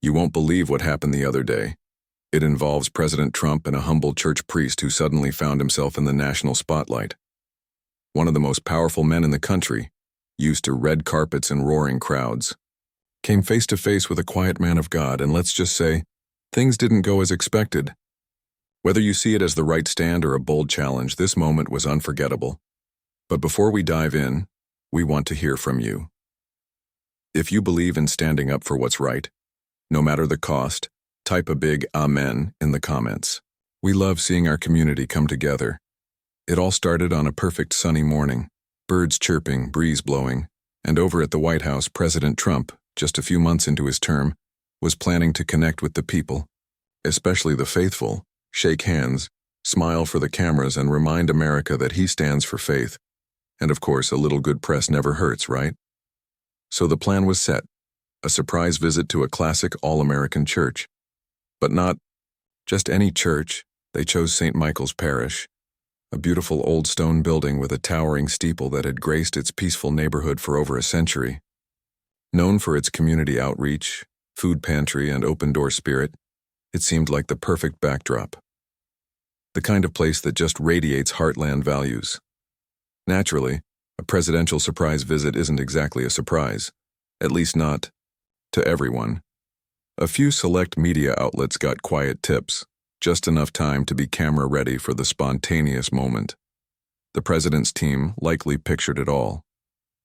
You won't believe what happened the other day. It involves President Trump and a humble church priest who suddenly found himself in the national spotlight. One of the most powerful men in the country, used to red carpets and roaring crowds, came face to face with a quiet man of God, and let's just say, things didn't go as expected. Whether you see it as the right stand or a bold challenge, this moment was unforgettable. But before we dive in, we want to hear from you. If you believe in standing up for what's right, no matter the cost, type a big amen in the comments. We love seeing our community come together. It all started on a perfect sunny morning, birds chirping, breeze blowing, and over at the White House, President Trump, just a few months into his term, was planning to connect with the people, especially the faithful, shake hands, smile for the cameras, and remind America that he stands for faith. And of course, a little good press never hurts, right? So the plan was set, a surprise visit to a classic all-American church. But not just any church. They chose St. Michael's Parish, a beautiful old stone building with a towering steeple that had graced its peaceful neighborhood for over a century. Known for its community outreach, food pantry, and open-door spirit, it seemed like the perfect backdrop. The kind of place that just radiates heartland values. Naturally, a presidential surprise visit isn't exactly a surprise, at least not to everyone. A few select media outlets got quiet tips, just enough time to be camera-ready for the spontaneous moment. The president's team likely pictured it all.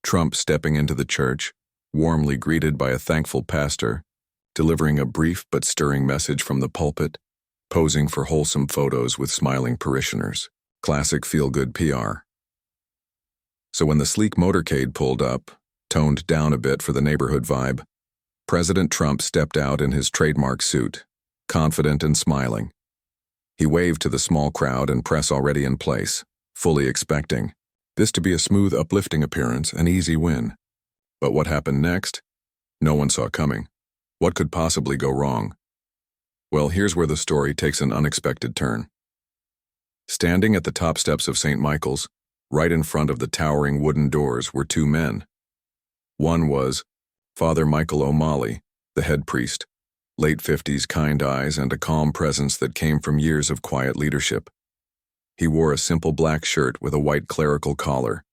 Trump stepping into the church, warmly greeted by a thankful pastor, delivering a brief but stirring message from the pulpit, posing for wholesome photos with smiling parishioners. Classic feel-good PR. So when the sleek motorcade pulled up, toned down a bit for the neighborhood vibe, President Trump stepped out in his trademark suit, confident and smiling. He waved to the small crowd and press already in place, fully expecting this to be a smooth, uplifting appearance, an easy win. But what happened next? No one saw coming. What could possibly go wrong? Well, here's where the story takes an unexpected turn. Standing at the top steps of St. Michael's, right in front of the towering wooden doors, were two men. One was Father Michael O'Malley, the head priest, late 50s, kind eyes and a calm presence that came from years of quiet leadership. He wore a simple black shirt with a white clerical collar.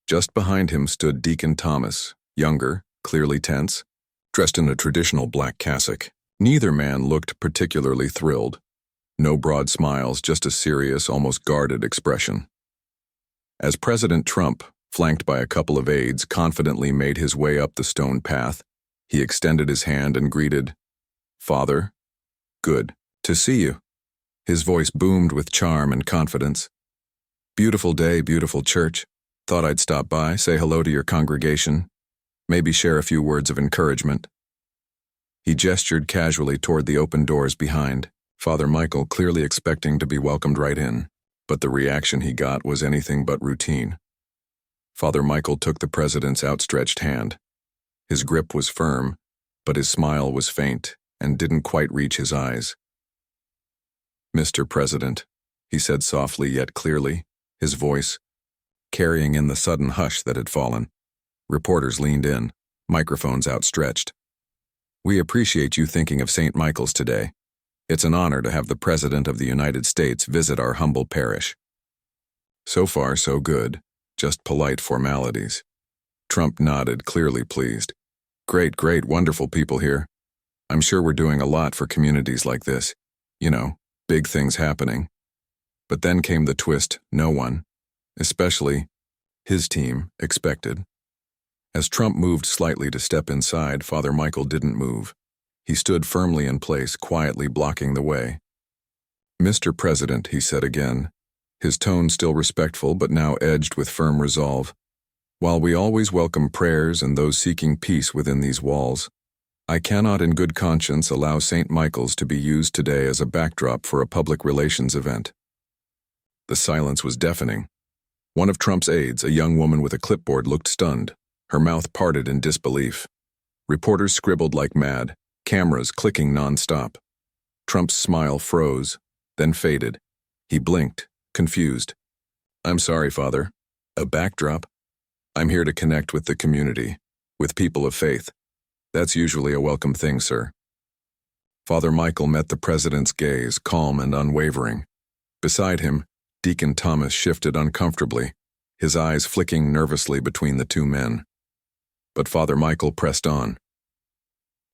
Just behind him stood Deacon Thomas, younger, clearly tense, dressed in a traditional black cassock. Neither man looked particularly thrilled. No broad smiles, just a serious, almost guarded expression. As President Trump, flanked by a couple of aides, confidently made his way up the stone path, he extended his hand and greeted, "Father, good to see you." His voice boomed with charm and confidence. "Beautiful day, beautiful church. Thought I'd stop by, say hello to your congregation, maybe share a few words of encouragement." He gestured casually toward the open doors behind, Father Michael clearly expecting to be welcomed right in, but the reaction he got was anything but routine. Father Michael took the president's outstretched hand. His grip was firm, but his smile was faint and didn't quite reach his eyes. "Mr. President," he said softly yet clearly, his voice carrying in the sudden hush that had fallen. Reporters leaned in, microphones outstretched. "We appreciate you thinking of St. Michael's today. It's an honor to have the President of the United States visit our humble parish." So far, so good. Just polite formalities. Trump nodded, clearly pleased. Great, wonderful people here. I'm sure we're doing a lot for communities like this. You know, big things happening." But then came the twist no one, especially his team, expected. As Trump moved slightly to step inside, Father Michael didn't move. He stood firmly in place, quietly blocking the way. "Mr. President," he said again, his tone still respectful but now edged with firm resolve, "while we always welcome prayers and those seeking peace within these walls, I cannot in good conscience allow St. Michael's to be used today as a backdrop for a public relations event." The silence was deafening. One of Trump's aides, a young woman with a clipboard, looked stunned, her mouth parted in disbelief. Reporters scribbled like mad, cameras clicking nonstop. Trump's smile froze, then faded. He blinked, confused. "I'm sorry, Father. A backdrop? I'm here to connect with the community, with people of faith. That's usually a welcome thing, sir. Father Michael met the president's gaze, calm and unwavering. Beside him, Deacon Thomas shifted uncomfortably, his eyes flicking nervously between the two men. But Father Michael pressed on.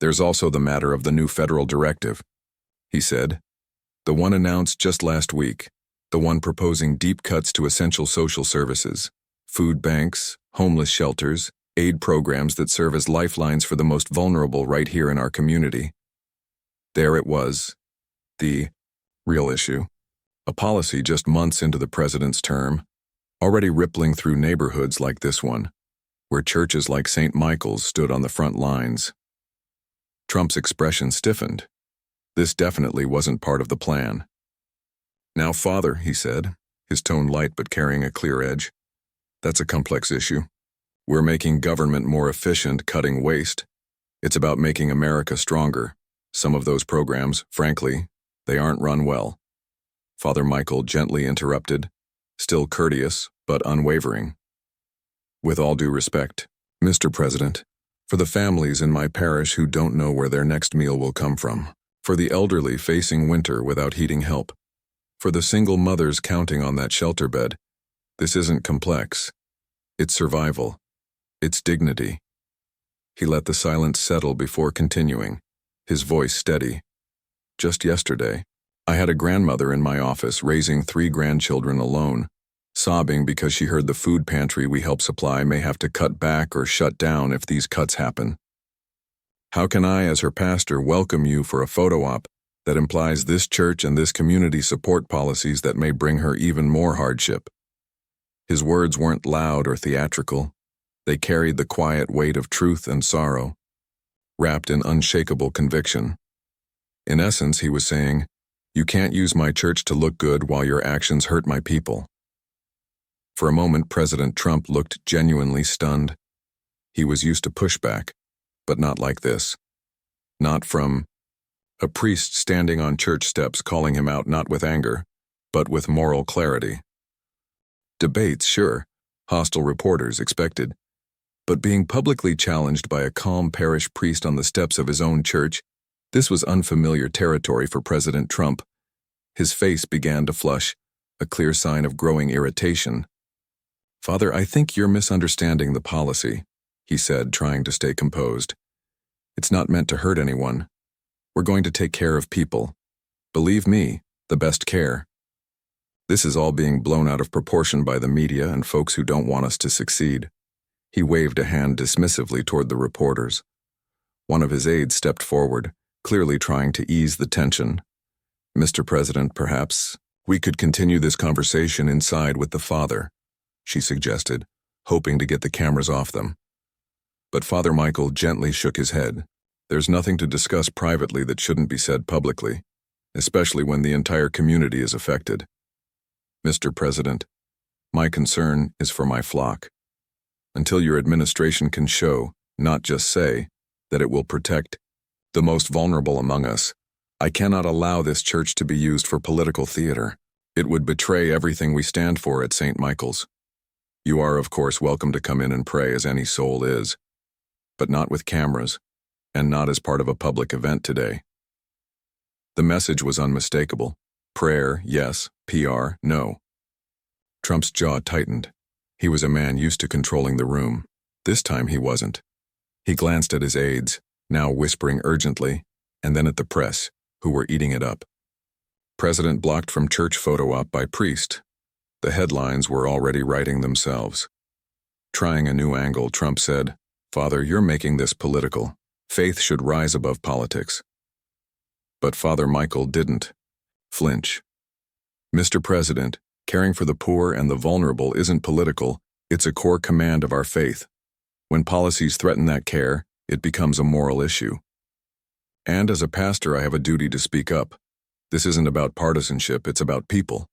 "There's also the matter of the new federal directive," he said. "The one announced just last week, the one proposing deep cuts to essential social services, food banks, homeless shelters, aid programs that serve as lifelines for the most vulnerable right here in our community." There it was, the real issue. A policy just months into the president's term, already rippling through neighborhoods like this one, where churches like St. Michael's stood on the front lines. Trump's expression stiffened. This definitely wasn't part of the plan. "Now, Father," he said, his tone light but carrying a clear edge, "that's a complex issue. We're making government more efficient, cutting waste. It's about making America stronger. Some of those programs, frankly, they aren't run well." Father Michael gently interrupted, still courteous but unwavering. "With all due respect, Mr. President, for the families in my parish who don't know where their next meal will come from, for the elderly facing winter without heating help, for the single mothers counting on that shelter bed, this isn't complex. It's survival. It's dignity." He let the silence settle before continuing, his voice steady. "Just yesterday, I had a grandmother in my office raising 3 grandchildren alone, sobbing because she heard the food pantry we help supply may have to cut back or shut down if these cuts happen. How can I, as her pastor, welcome you for a photo op that implies this church and this community support policies that may bring her even more hardship?" His words weren't loud or theatrical. They carried the quiet weight of truth and sorrow, wrapped in unshakable conviction. In essence, he was saying, "You can't use my church to look good while your actions hurt my people." For a moment, President Trump looked genuinely stunned. He was used to pushback, but not like this. Not from a priest standing on church steps calling him out not with anger, but with moral clarity. Debates, sure, hostile reporters expected, but being publicly challenged by a calm parish priest on the steps of his own church, this was unfamiliar territory for President Trump. His face began to flush, a clear sign of growing irritation. "Father, I think you're misunderstanding the policy," he said, trying to stay composed. "It's not meant to hurt anyone. We're going to take care of people. Believe me, the best care. This is all being blown out of proportion by the media and folks who don't want us to succeed." He waved a hand dismissively toward the reporters. One of his aides stepped forward, clearly trying to ease the tension. "Mr. President, perhaps we could continue this conversation inside with the Father," she suggested, hoping to get the cameras off them. But Father Michael gently shook his head. "There's nothing to discuss privately that shouldn't be said publicly, especially when the entire community is affected. Mr. President, my concern is for my flock. Until your administration can show, not just say, that it will protect the most vulnerable among us, I cannot allow this church to be used for political theater. It would betray everything we stand for at St. Michael's. You are, of course, welcome to come in and pray as any soul is, but not with cameras, and not as part of a public event today." The message was unmistakable. Prayer, yes. PR, no. Trump's jaw tightened. He was a man used to controlling the room. This time he wasn't. He glanced at his aides, now whispering urgently, and then at the press, who were eating it up. President blocked from church photo op by priest. The headlines were already writing themselves. Trying a new angle, Trump said, "Father, you're making this political. Faith should rise above politics." But Father Michael didn't flinch. "Mr. President, caring for the poor and the vulnerable isn't political, it's a core command of our faith. When policies threaten that care, it becomes a moral issue. And as a pastor, I have a duty to speak up. This isn't about partisanship, it's about people."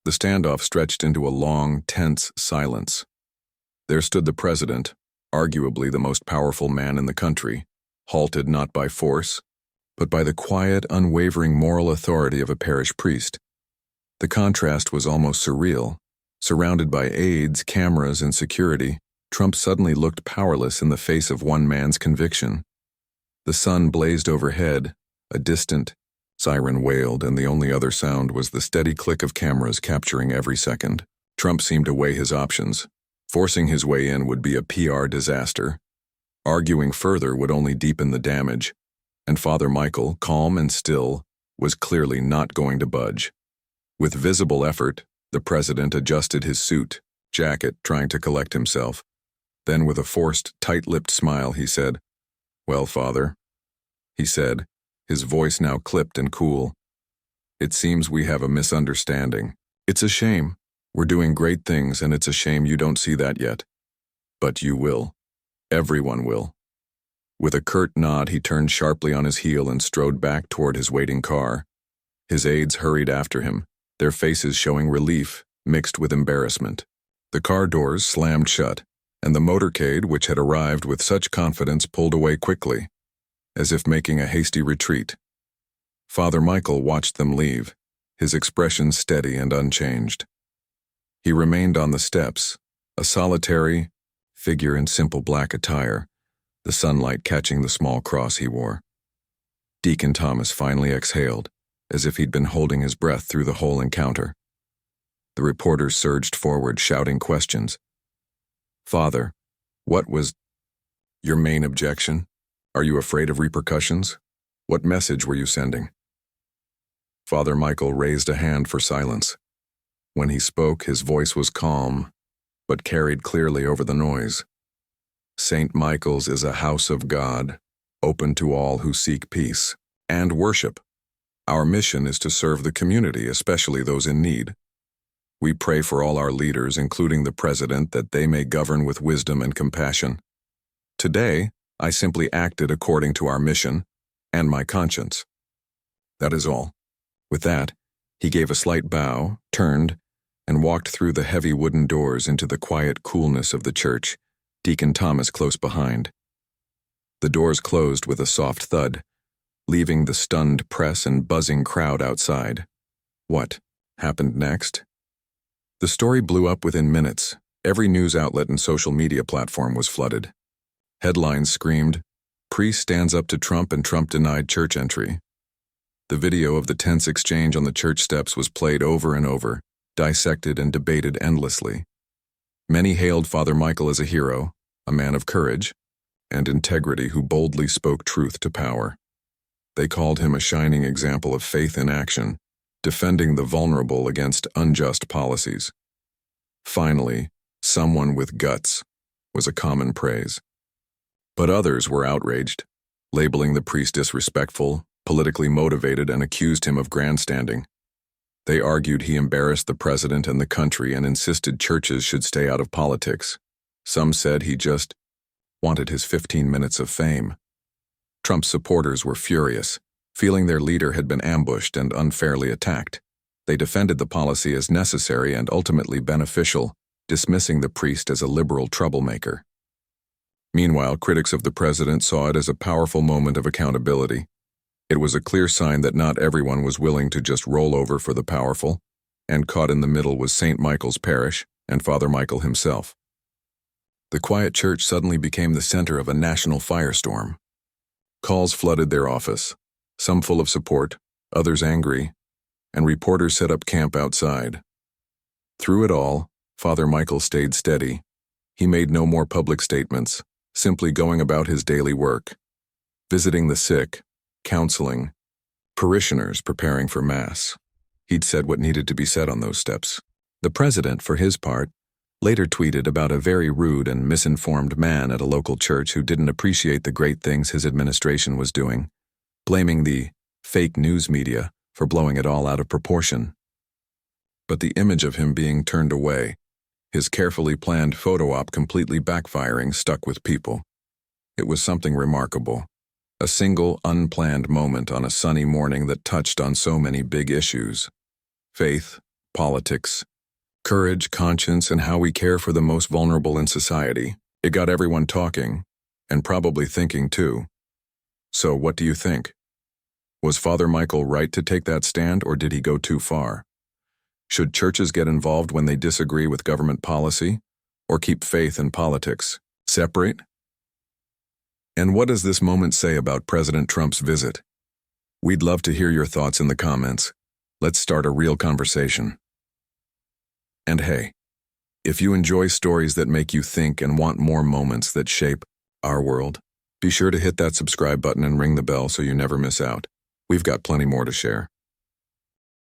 The standoff stretched into a long, tense silence. There stood the president, arguably the most powerful man in the country, halted not by force, but by the quiet, unwavering moral authority of a parish priest. The contrast was almost surreal. Surrounded by aides, cameras, and security, Trump suddenly looked powerless in the face of one man's conviction. The sun blazed overhead, a distant siren wailed, and the only other sound was the steady click of cameras capturing every second. Trump seemed to weigh his options. Forcing his way in would be a PR disaster. Arguing further would only deepen the damage, and Father Michael, calm and still, was clearly not going to budge. With visible effort, the president adjusted his suit, jacket, trying to collect himself. Then with a forced, tight-lipped smile, he said, "Well, Father," he said, his voice now clipped and cool, "it seems we have a misunderstanding. It's a shame. We're doing great things, and it's a shame you don't see that yet. But you will. Everyone will." With a curt nod, he turned sharply on his heel and strode back toward his waiting car. His aides hurried after him, their faces showing relief mixed with embarrassment. The car doors slammed shut, and the motorcade, which had arrived with such confidence, pulled away quickly, as if making a hasty retreat. Father Michael watched them leave, his expression steady and unchanged. He remained on the steps, a solitary figure in simple black attire, the sunlight catching the small cross he wore. Deacon Thomas finally exhaled, as if he'd been holding his breath through the whole encounter. The reporters surged forward, shouting questions. "Father, what was your main objection? Are you afraid of repercussions? What message were you sending?" Father Michael raised a hand for silence. When he spoke, his voice was calm, but carried clearly over the noise. "St. Michael's is a house of God, open to all who seek peace and worship. Our mission is to serve the community, especially those in need. We pray for all our leaders, including the president, that they may govern with wisdom and compassion. Today, I simply acted according to our mission and my conscience. That is all." With that, he gave a slight bow, turned, and walked through the heavy wooden doors into the quiet coolness of the church, Deacon Thomas close behind. The doors closed with a soft thud, leaving the stunned press and buzzing crowd outside. What happened next? The story blew up within minutes. Every news outlet and social media platform was flooded. Headlines screamed, "Priest stands up to Trump and Trump denied church entry." The video of the tense exchange on the church steps was played over and over, dissected and debated endlessly. Many hailed Father Michael as a hero, a man of courage and integrity who boldly spoke truth to power. They called him a shining example of faith in action, defending the vulnerable against unjust policies. Finally, someone with guts was a common praise. But others were outraged, labeling the priest disrespectful, politically motivated, and accused him of grandstanding. They argued he embarrassed the president and the country and insisted churches should stay out of politics. Some said he just wanted his 15 minutes of fame. Trump's supporters were furious, feeling their leader had been ambushed and unfairly attacked. They defended the policy as necessary and ultimately beneficial, dismissing the priest as a liberal troublemaker. Meanwhile, critics of the president saw it as a powerful moment of accountability. It was a clear sign that not everyone was willing to just roll over for the powerful, and caught in the middle was St. Michael's Parish and Father Michael himself. The quiet church suddenly became the center of a national firestorm. Calls flooded their office, some full of support, others angry, and reporters set up camp outside. Through it all, Father Michael stayed steady. He made no more public statements, simply going about his daily work, visiting the sick, counseling, parishioners preparing for Mass. He'd said what needed to be said on those steps. The president, for his part, later tweeted about a very rude and misinformed man at a local church who didn't appreciate the great things his administration was doing, blaming the fake news media for blowing it all out of proportion. But the image of him being turned away, his carefully planned photo op completely backfiring, stuck with people. It was something remarkable. A single, unplanned moment on a sunny morning that touched on so many big issues. Faith, politics, courage, conscience, and how we care for the most vulnerable in society. It got everyone talking, and probably thinking too. So what do you think? Was Father Michael right to take that stand, or did he go too far? Should churches get involved when they disagree with government policy, or keep faith and politics separate? And what does this moment say about President Trump's visit? We'd love to hear your thoughts in the comments. Let's start a real conversation. And hey, if you enjoy stories that make you think and want more moments that shape our world, be sure to hit that subscribe button and ring the bell so you never miss out. We've got plenty more to share.